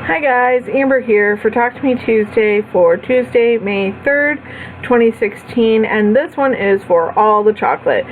Hi guys, Amber here for Talk to Me Tuesday for Tuesday, May 3rd, 2016, and this one is for all the chocolate.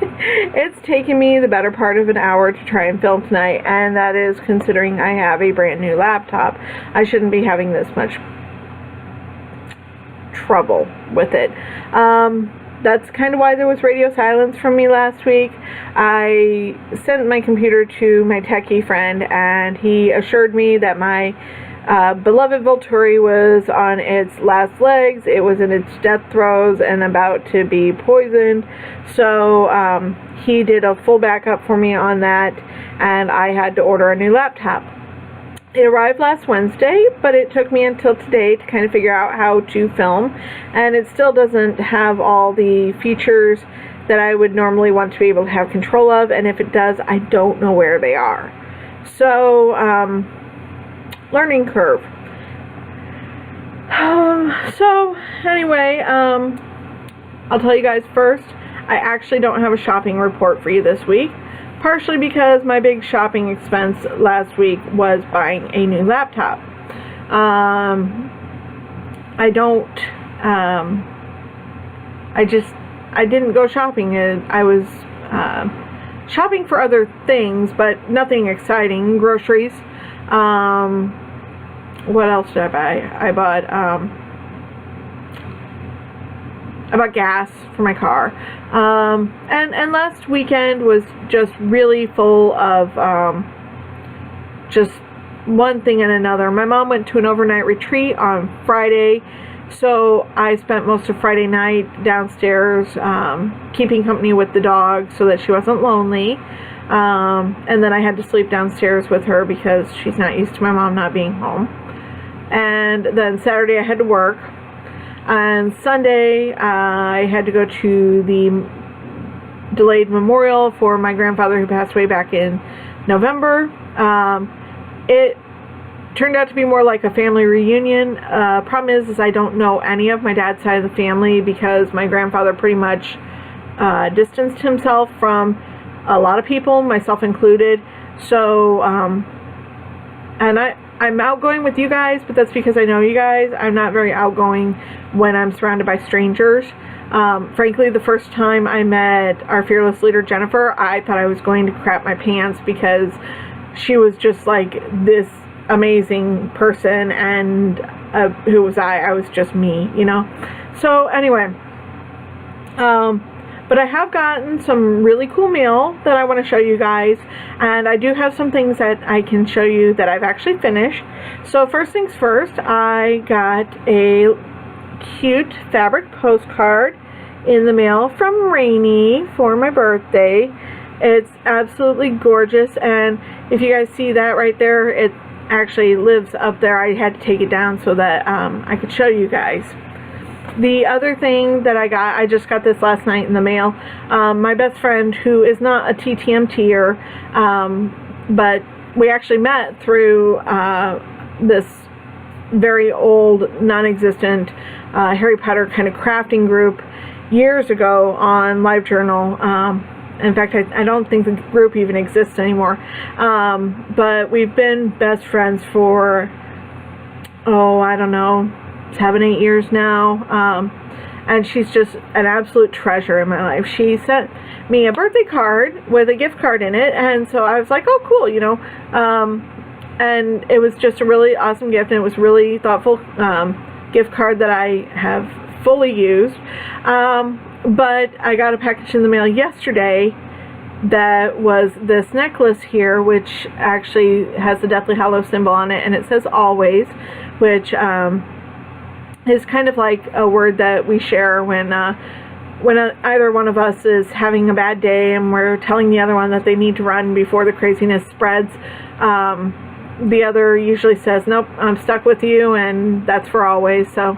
It's taken me the better part of an hour to try and film tonight, and that is considering I have a brand new laptop. I shouldn't be having this much trouble with it. That's kind of why there was radio silence from me last week. I sent my computer to my techie friend, and he assured me that my beloved Volturi was on its last legs. It was in its death throes and about to be poisoned. So he did a full backup for me on that, and I had to order a new laptop. It arrived last Wednesday, but it took me until today to kind of figure out how to film, and it still doesn't have all the features that I would normally want to be able to have control of, and if it does, I don't know where they are. So, learning curve. So, anyway, I'll tell you guys first, I actually don't have a shopping report for you this week. Partially because my big shopping expense last week was buying a new laptop. I didn't go shopping. I was shopping for other things, but nothing exciting. Groceries. What else did I buy? I bought gas for my car. And last weekend was just really full of just one thing and another. My mom went to an overnight retreat on Friday, so I spent most of Friday night downstairs keeping company with the dog so that she wasn't lonely. And then I had to sleep downstairs with her because she's not used to my mom not being home. And then Saturday I had to work. On Sunday, I had to go to the delayed memorial for my grandfather who passed away back in November. It turned out to be more like a family reunion. Problem is I don't know any of my dad's side of the family because my grandfather pretty much distanced himself from a lot of people, myself included. So, and I'm outgoing with you guys, but that's because I know you guys. I'm not very outgoing when I'm surrounded by strangers. Frankly, the first time I met our fearless leader, Jennifer, I thought I was going to crap my pants because she was just like this amazing person, and who was I? I was just me, you know? So anyway, but I have gotten some really cool mail that I want to show you guys, and I do have some things that I can show you that I've actually finished. So first things first, I got a cute fabric postcard in the mail from Rainy for my birthday. It's absolutely gorgeous, and if you guys see that right there, it actually lives up there. I had to take it down so that I could show you guys. The other thing that I just got this last night in the mail. My best friend, who is not a Ttmt-er, but we actually met through this very old, non-existent Harry Potter kind of crafting group years ago on LiveJournal. In fact, I don't think the group even exists anymore. But we've been best friends for, I don't know, 7-8 years now, and she's just an absolute treasure in my life. She sent me a birthday card with a gift card in it, and so I was like, oh cool, you know, and it was just a really awesome gift, and it was really thoughtful gift card that I have fully used. But I got a package in the mail yesterday that was this necklace here, which actually has the Deathly Hallow symbol on it, and it says always, which is kind of like a word that we share when either one of us is having a bad day and we're telling the other one that they need to run before the craziness spreads. The other usually says, nope, I'm stuck with you, and that's for always. So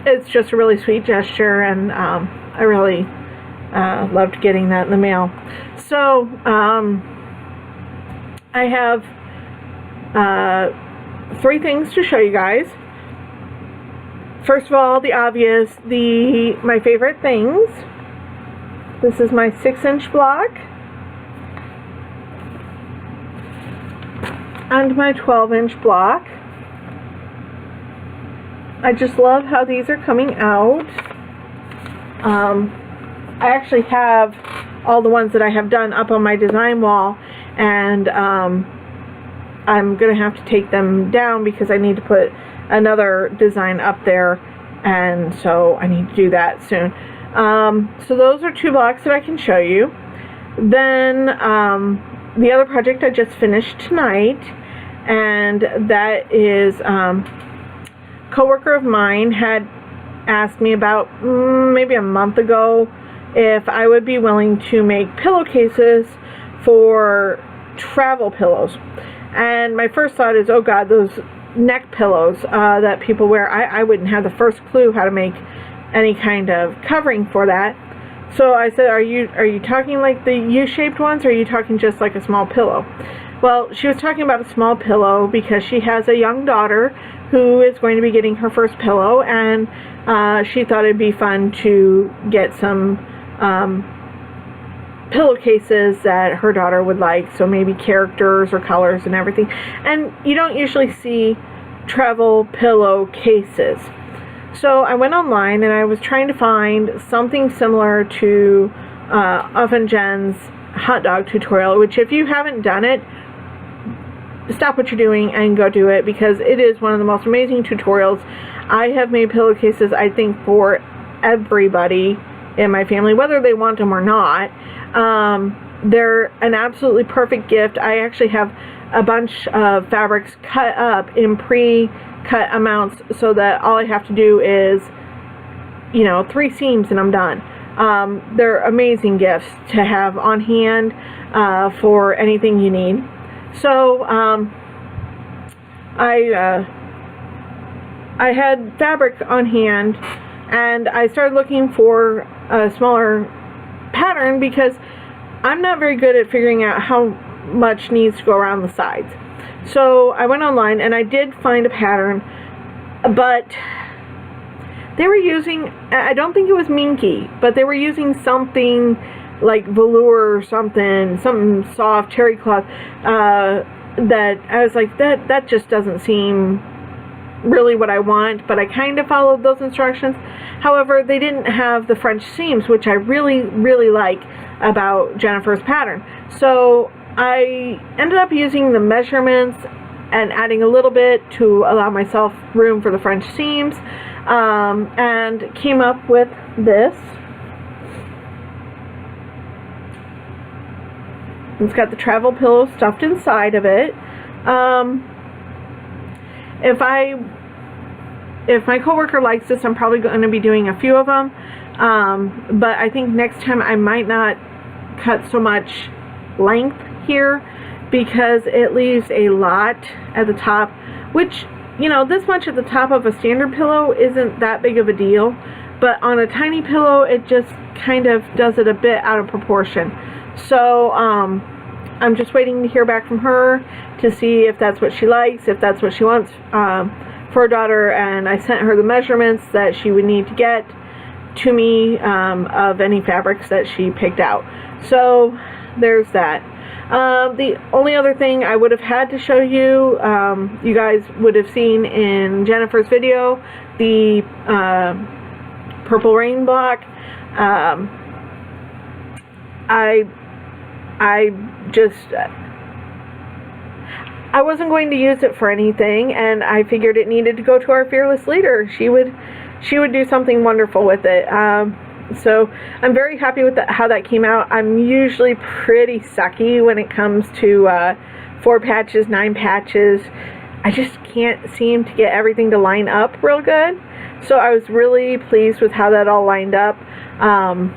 it's just a really sweet gesture, and I really loved getting that in the mail. So I have 3 things to show you guys. First of all, the obvious, my favorite things. This is my 6-inch block. onto my 12-inch block. I just love how these are coming out. I actually have all the ones that I have done up on my design wall, and I'm going to have to take them down because I need to put another design up there, and so I need to do that soon. So those are 2 blocks that I can show you. Then the other project I just finished tonight, and that is coworker of mine had asked me about maybe a month ago if I would be willing to make pillowcases for travel pillows. And my first thought is, oh God, those neck pillows that people wear, I wouldn't have the first clue how to make any kind of covering for that. So I said, are you talking like the U-shaped ones, or are you talking just like a small pillow? Well, she was talking about a small pillow because she has a young daughter who is going to be getting her first pillow, and she thought it'd be fun to get some pillowcases that her daughter would like, so maybe characters or colors and everything. And you don't usually see travel pillow cases. So I went online and I was trying to find something similar to Oven Jen's hot dog tutorial, which if you haven't done it, stop what you're doing and go do it, because it is one of the most amazing tutorials. I have made pillowcases, I think, for everybody in my family, whether they want them or not. They're an absolutely perfect gift. I actually have a bunch of fabrics cut up in pre-cut amounts so that all I have to do is, 3 seams and I'm done. They're amazing gifts to have on hand for anything you need. So I had fabric on hand, and I started looking for a smaller pattern because I'm not very good at figuring out how much needs to go around the sides. So I went online and I did find a pattern, but they were using, I don't think it was minky, but they were using something like velour or something soft, terry cloth, that I was like, that just doesn't seem really what I want, but I kind of followed those instructions. However, they didn't have the French seams, which I really, really like about Jennifer's pattern. So I ended up using the measurements and adding a little bit to allow myself room for the French seams, and came up with this. It's got the travel pillow stuffed inside of it. If my coworker likes this, I'm probably going to be doing a few of them. But I think next time I might not cut so much length here, because it leaves a lot at the top, which, this much at the top of a standard pillow isn't that big of a deal, but on a tiny pillow it just kind of does it a bit out of proportion. So I'm just waiting to hear back from her to see if that's what she likes, if that's what she wants for her daughter, and I sent her the measurements that she would need to get to me of any fabrics that she picked out. So there's that. The only other thing I would have had to show you, you guys would have seen in Jennifer's video, the Purple Rain block. I wasn't going to use it for anything, and I figured it needed to go to our fearless leader. She would do something wonderful with it. So I'm very happy with how that came out. I'm usually pretty sucky when it comes to 4 patches, 9 patches. I just can't seem to get everything to line up real good. So I was really pleased with how that all lined up. And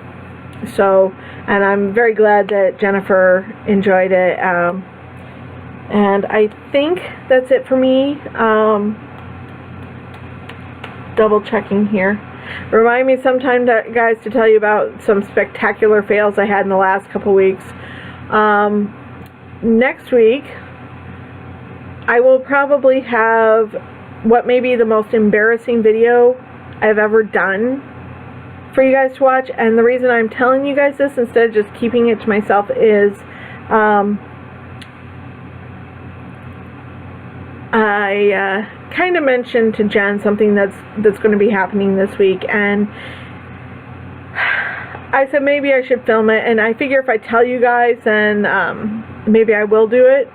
I'm very glad that Jennifer enjoyed it. And I think that's it for me. Double checking here. Remind me sometime, guys, to tell you about some spectacular fails I had in the last couple weeks. Next week, I will probably have what may be the most embarrassing video I've ever done for you guys to watch. And the reason I'm telling you guys this instead of just keeping it to myself is I kind of mentioned to Jen something that's going to be happening this week, and I said maybe I should film it, and I figure if I tell you guys, then maybe I will do it,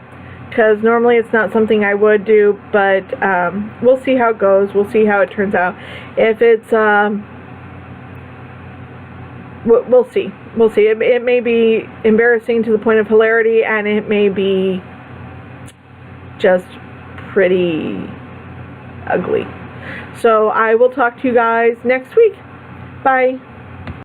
because normally it's not something I would do, but we'll see how it goes. We'll see how it turns out. If it's we'll see. We'll see. It may be embarrassing to the point of hilarity, and it may be just pretty ugly. So I will talk to you guys next week. Bye.